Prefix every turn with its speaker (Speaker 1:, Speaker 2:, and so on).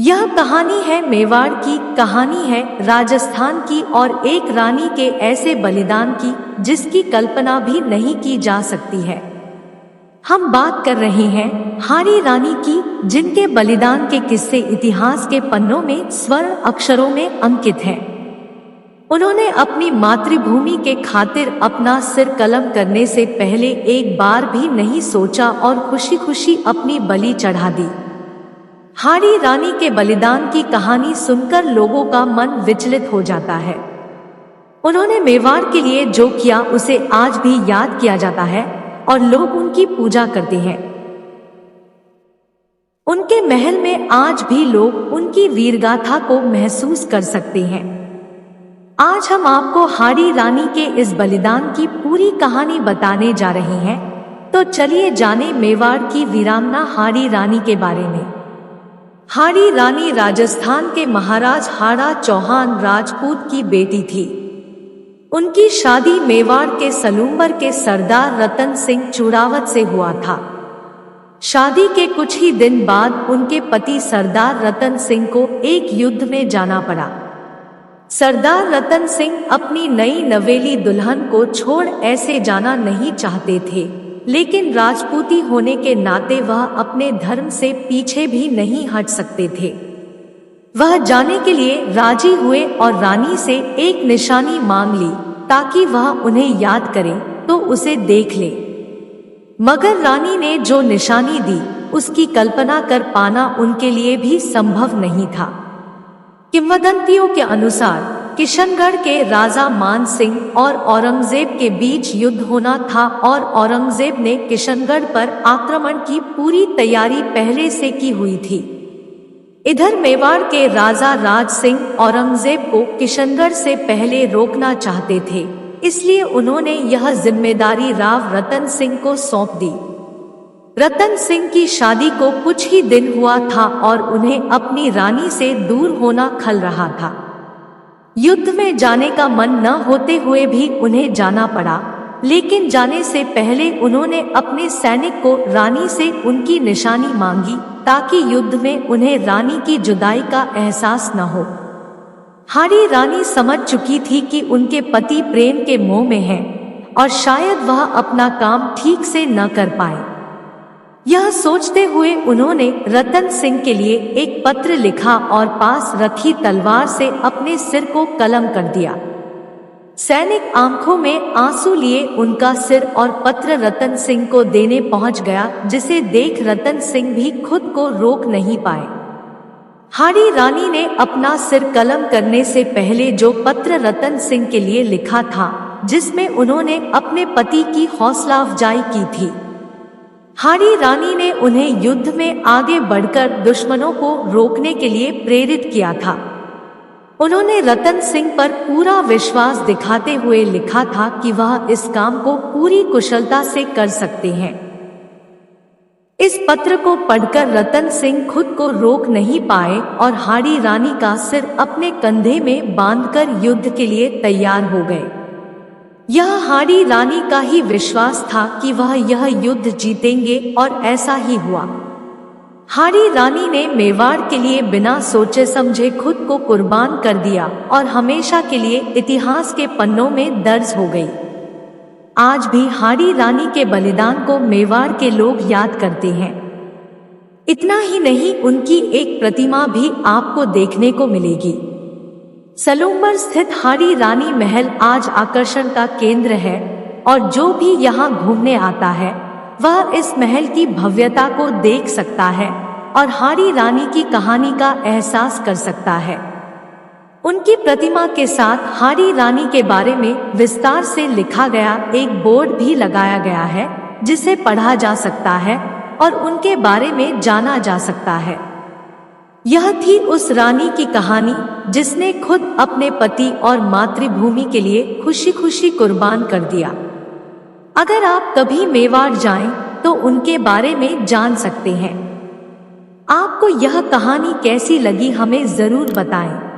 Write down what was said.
Speaker 1: यह कहानी है मेवाड़ की, कहानी है राजस्थान की और एक रानी के ऐसे बलिदान की जिसकी कल्पना भी नहीं की जा सकती है। हम बात कर रहे हैं हाड़ी रानी की, जिनके बलिदान के किस्से इतिहास के पन्नों में स्वर्ण अक्षरों में अंकित हैं। उन्होंने अपनी मातृभूमि के खातिर अपना सिर कलम करने से पहले एक बार भी नहीं सोचा और खुशी खुशी अपनी बलि चढ़ा दी। हाड़ी रानी के बलिदान की कहानी सुनकर लोगों का मन विचलित हो जाता है। उन्होंने मेवाड़ के लिए जो किया उसे आज भी याद किया जाता है और लोग उनकी पूजा करते हैं। उनके महल में आज भी लोग उनकी वीरगाथा को महसूस कर सकते हैं। आज हम आपको हाड़ी रानी के इस बलिदान की पूरी कहानी बताने जा रहे हैं, तो चलिए जाने मेवाड़ की वीरांगना हाड़ी रानी के बारे में। हाड़ी रानी राजस्थान के महाराज हाड़ा चौहान राजपूत की बेटी थी। उनकी शादी मेवाड़ के सलूम्बर के सरदार रतन सिंह चूड़ावत से हुआ था। शादी के कुछ ही दिन बाद उनके पति सरदार रतन सिंह को एक युद्ध में जाना पड़ा। सरदार रतन सिंह अपनी नई नवेली दुल्हन को छोड़ ऐसे जाना नहीं चाहते थे, लेकिन राजपूती होने के नाते वह अपने धर्म से पीछे भी नहीं हट सकते थे। वह जाने के लिए राजी हुए और रानी से एक निशानी मांग ली ताकि वह उन्हें याद करे तो उसे देख ले। मगर रानी ने जो निशानी दी उसकी कल्पना कर पाना उनके लिए भी संभव नहीं था। किंवदंतियों के अनुसार किशनगढ़ के राजा मान सिंह और औरंगजेब के बीच युद्ध होना था और औरंगजेब ने किशनगढ़ पर आक्रमण की पूरी तैयारी पहले से की हुई थी। इधर मेवाड़ के राजा राज सिंह औरंगजेब को किशनगढ़ से पहले रोकना चाहते थे, इसलिए उन्होंने यह जिम्मेदारी राव रतन सिंह को सौंप दी। रतन सिंह की शादी को कुछ ही दिन हुआ था और उन्हें अपनी रानी से दूर होना खल रहा था। युद्ध में जाने का मन न होते हुए भी उन्हें जाना पड़ा, लेकिन जाने से पहले उन्होंने अपने सैनिक को रानी से उनकी निशानी मांगी ताकि युद्ध में उन्हें रानी की जुदाई का एहसास न हो। हाड़ी रानी समझ चुकी थी कि उनके पति प्रेम के मोह में हैं और शायद वह अपना काम ठीक से न कर पाए। यह सोचते हुए उन्होंने रतन सिंह के लिए एक पत्र लिखा और पास रखी तलवार से अपने सिर को कलम कर दिया। सैनिक आंखों में आंसू लिए उनका सिर और पत्र रतन सिंह को देने पहुंच गया, जिसे देख रतन सिंह भी खुद को रोक नहीं पाए। हाड़ी रानी ने अपना सिर कलम करने से पहले जो पत्र रतन सिंह के लिए लिखा था, जिसमें उन्होंने अपने पति की हौसला अफजाई की थी। हाड़ी रानी ने उन्हें युद्ध में आगे बढ़कर दुश्मनों को रोकने के लिए प्रेरित किया था। उन्होंने रतन सिंह पर पूरा विश्वास दिखाते हुए लिखा था कि वह इस काम को पूरी कुशलता से कर सकते हैं। इस पत्र को पढ़कर रतन सिंह खुद को रोक नहीं पाए और हाड़ी रानी का सिर अपने कंधे में बांधकर युद्ध के लिए तैयार हो गए। यह हाड़ी रानी का ही विश्वास था कि वह यह युद्ध जीतेंगे और ऐसा ही हुआ। हाड़ी रानी ने मेवाड़ के लिए बिना सोचे समझे खुद को कुर्बान कर दिया और हमेशा के लिए इतिहास के पन्नों में दर्ज हो गई। आज भी हाड़ी रानी के बलिदान को मेवाड़ के लोग याद करते हैं। इतना ही नहीं, उनकी एक प्रतिमा भी आपको देखने को मिलेगी। सलूम्बर स्थित हाड़ी रानी महल आज आकर्षण का केंद्र है और जो भी यहाँ घूमने आता है वह इस महल की भव्यता को देख सकता है और हाड़ी रानी की कहानी का एहसास कर सकता है। उनकी प्रतिमा के साथ हाड़ी रानी के बारे में विस्तार से लिखा गया एक बोर्ड भी लगाया गया है, जिसे पढ़ा जा सकता है और उनके बारे में जाना जा सकता है। यह थी उस रानी की कहानी जिसने खुद अपने पति और मातृभूमि के लिए खुशी खुशी कुर्बान कर दिया। अगर आप कभी मेवाड़ जाएं तो उनके बारे में जान सकते हैं। आपको यह कहानी कैसी लगी हमें जरूर बताएं।